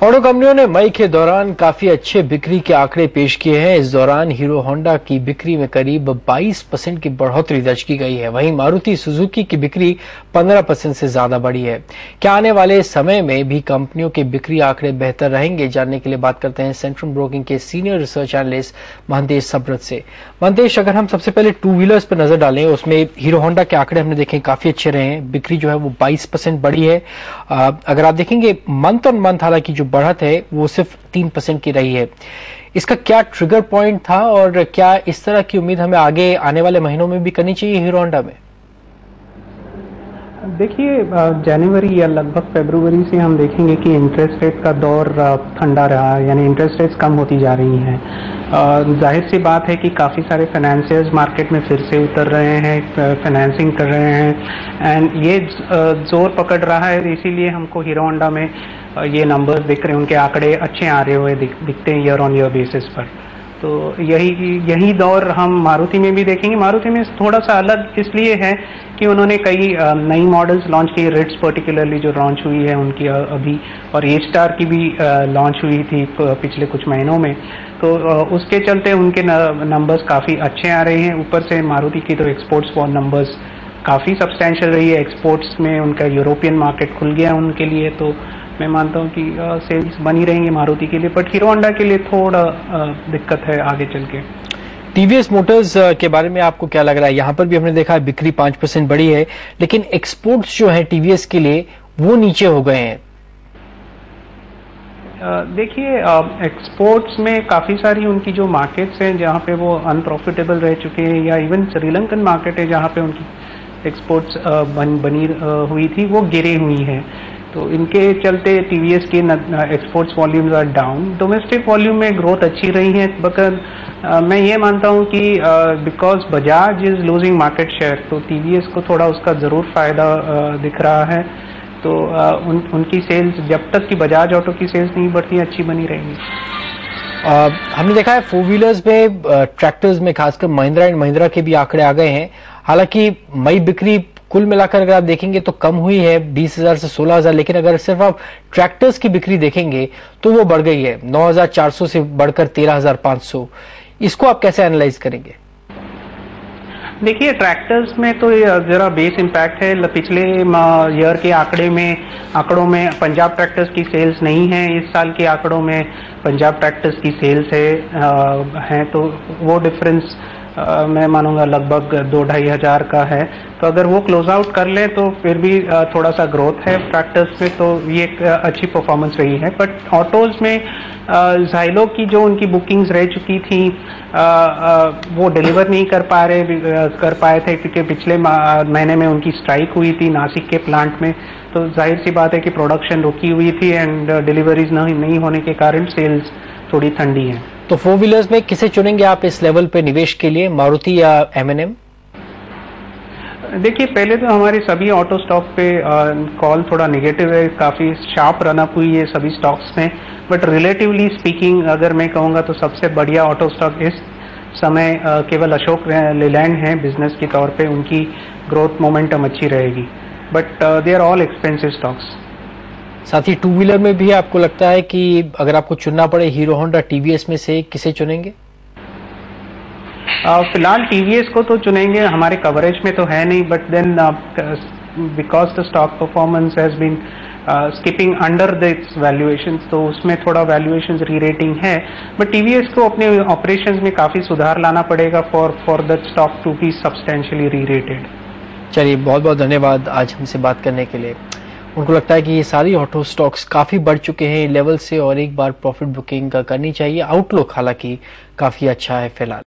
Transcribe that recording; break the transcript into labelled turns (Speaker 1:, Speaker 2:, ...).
Speaker 1: Auto कंपनियों ने मई के दौरान काफी अच्छे बिक्री के आंकड़े पेश किए हैं। इस दौरान हीरो होंडा की बिक्री में करीब 22% की बढ़ोतरी दर्ज की गई है। वहीं मारुति सुजुकी की बिक्री 15% से ज्यादा बढ़ी है। क्या आने वाले समय में भी कंपनियों के बिक्री आंकड़े बेहतर रहेंगे? जानने के लिए बात करते हैं सेंट्रम ब्रोकिंग के सीनियर रिसर्च एनालिस्ट महंतेश सब्रत से। महंतेश, अगर हम सबसे पहले टू व्हीलर्स पर नजर डालें, उसमें हीरो होंडा के आंकड़े हमने देखे काफी अच्छे रहे हैं। बिक्री जो है वो 22% बढ़ी है। अगर आप देखेंगे मंथ ऑन मंथ हालांकि जो बढ़त है वो सिर्फ 3% की रही है। इसका क्या ट्रिगर पॉइंट था और क्या इस तरह की उम्मीद हमें आगे आने वाले महीनों में भी करनी चाहिए हीरो होंडा में?
Speaker 2: देखिए, जनवरी या लगभग फरवरी से हम देखेंगे कि इंटरेस्ट रेट का दौर ठंडा रहा, यानी इंटरेस्ट रेट्स कम होती जा रही हैं। जाहिर सी बात है कि काफ़ी सारे फाइनेंसियर्स मार्केट में फिर से उतर रहे हैं, फाइनेंसिंग कर रहे हैं एंड ये जोर पकड़ रहा है। इसीलिए हमको हीरो होंडा में ये नंबर्स दिख रहे हैं, उनके आंकड़े अच्छे आ रहे हुए दिखते हैं ईयर ऑन ईयर बेसिस पर। तो यही दौर हम मारुति में भी देखेंगे। मारुति में थोड़ा सा अलग इसलिए है कि उन्होंने कई नई मॉडल्स लॉन्च की, रिट्स पर्टिकुलरली जो लॉन्च हुई है उनकी अभी, और ए स्टार की भी लॉन्च हुई थी पिछले कुछ महीनों में। तो उसके चलते उनके नंबर्स काफ़ी अच्छे आ रहे हैं। ऊपर से मारुति की तो एक्सपोर्ट्स फॉर नंबर्स काफ़ी सब्सटैंशियल रही है। एक्सपोर्ट्स में उनका यूरोपियन मार्केट खुल गया उनके लिए, तो मैं मानता हूं कि सेल्स बनी रहेंगे मारुति के लिए, बट हीरो होंडा के लिए थोड़ा दिक्कत है आगे चल के।
Speaker 1: टीवीएस मोटर्स के बारे में आपको क्या लग रहा है? यहां पर भी हमने देखा है बिक्री 5% बढ़ी है, लेकिन एक्सपोर्ट्स जो है टीवीएस के लिए वो नीचे हो गए हैं।
Speaker 2: देखिए, एक्सपोर्ट्स में काफ़ी सारी उनकी जो मार्केट्स हैं जहाँ पे वो अनप्रॉफिटेबल रह चुके हैं, या इवन श्रीलंकन मार्केट है जहाँ पे उनकी एक्सपोर्ट्स बनी हुई थी, वो गिरी हुई है। तो इनके चलते टीवीएस की exports volumes are down. Domestic volume में ग्रोथ अच्छी रही है, मगर मैं ये मानता हूँ कि because Bajaj is losing market share, तो टीवीएस को थोड़ा उसका ज़रूर फायदा दिख रहा है। तो उनकी सेल्स जब तक कि बजाज ऑटो की सेल्स नहीं बढ़ती अच्छी बनी रहेंगी।
Speaker 1: हमने देखा है फोर व्हीलर्स में, ट्रैक्टर्स में खासकर महिंद्रा एंड महिंद्रा के भी आंकड़े आ गए हैं। हालांकि मई बिक्री कुल मिलाकर अगर आप देखेंगे तो कम हुई है 20,000 से 16,000, लेकिन अगर सिर्फ आप ट्रैक्टर्स की बिक्री देखेंगे तो वो बढ़ गई है 9,400 से बढ़कर 13,500। इसको आप कैसे एनालाइज करेंगे?
Speaker 2: देखिए, ट्रैक्टर्स में तो जरा बेस इम्पैक्ट है। पिछले ईयर के आंकड़ों में पंजाब ट्रैक्टर्स की सेल्स नहीं है। इस साल के आंकड़ों में पंजाब ट्रैक्टर्स की सेल्स है, तो वो डिफरेंस मैं मानूंगा लगभग 2-2.5 हज़ार का है। तो अगर वो क्लोज आउट कर ले तो फिर भी थोड़ा सा ग्रोथ है ट्रैक्टर्स में, तो ये एक अच्छी परफॉर्मेंस रही है। बट ऑटोज में ज़ाइलो की जो उनकी बुकिंग्स रह चुकी थी वो डिलीवर नहीं कर पाए थे क्योंकि पिछले महीने में उनकी स्ट्राइक हुई थी नासिक के प्लांट में। तो जाहिर सी बात है कि प्रोडक्शन रुकी हुई थी एंड डिलीवरीज नहीं होने के कारण सेल्स थोड़ी ठंडी है।
Speaker 1: तो फोर व्हीलर्स में किसे चुनेंगे आप इस लेवल पे निवेश के लिए, मारुति या M&M?
Speaker 2: देखिए, पहले तो हमारे सभी ऑटो स्टॉक पे कॉल थोड़ा नेगेटिव है। काफ़ी शार्प रन अप हुई है सभी स्टॉक्स में, बट रिलेटिवली स्पीकिंग अगर मैं कहूँगा तो सबसे बढ़िया ऑटो स्टॉक इस समय केवल अशोक लेलैंड है बिजनेस के तौर पे। उनकी ग्रोथ मोमेंटम अच्छी रहेगी, but they are all expensive stocks.
Speaker 1: साथ ही टू व्हीलर में भी आपको लगता है कि अगर आपको चुनना पड़े हीरो होंडा टीवीएस में से किसे चुनेंगे?
Speaker 2: फिलहाल टीवीएस को तो चुनेंगे, हमारे कवरेज में तो है नहीं, but then because the stock performance has been skipping under this valuations, तो उसमें थोड़ा वैल्यूएशंस री रेटिंग है। बट टीवीएस को अपने ऑपरेशंस में काफ़ी सुधार लाना पड़ेगा for the stock to be substantially re rated.
Speaker 1: चलिए, बहुत बहुत धन्यवाद आज हमसे बात करने के लिए। उनको लगता है कि ये सारी ऑटो स्टॉक्स काफी बढ़ चुके हैं लेवल से और एक बार प्रॉफिट बुकिंग करनी चाहिए। आउटलुक हालांकि काफी अच्छा है फिलहाल।